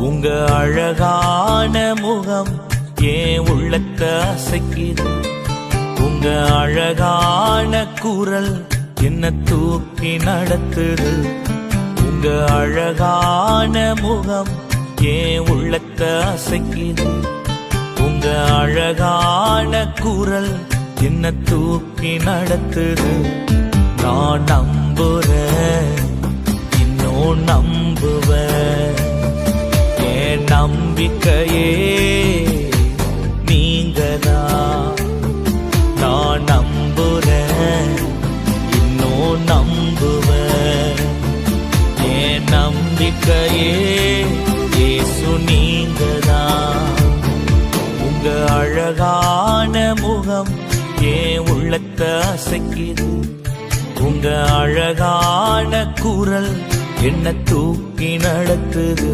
உங்க அழகான முகம் ஏன் உள்ளத்தை அசைக்குது. உங்க அழகான குரல் என்ன தூக்கி நடத்துது. உங்க அழகான முகம் ஏன் உள்ளத்தை அசைக்குது. உங்க அழகான குரல் என்ன தூக்கி நடத்துது. நான் நம்புறேன், இன்னும் நம்புவேன். என் நம்பிக்கையே நீங்கதான். நான் நம்புறேன், இன்னும் நம்புவேன். என் நம்பிக்கையே இயேசு நீங்கதான். உங்க அழகான முகம் ஏன் உள்ளத்தை அசைக்குது. உங்க அழகான குரல் என்ன தூக்கி நடத்துது.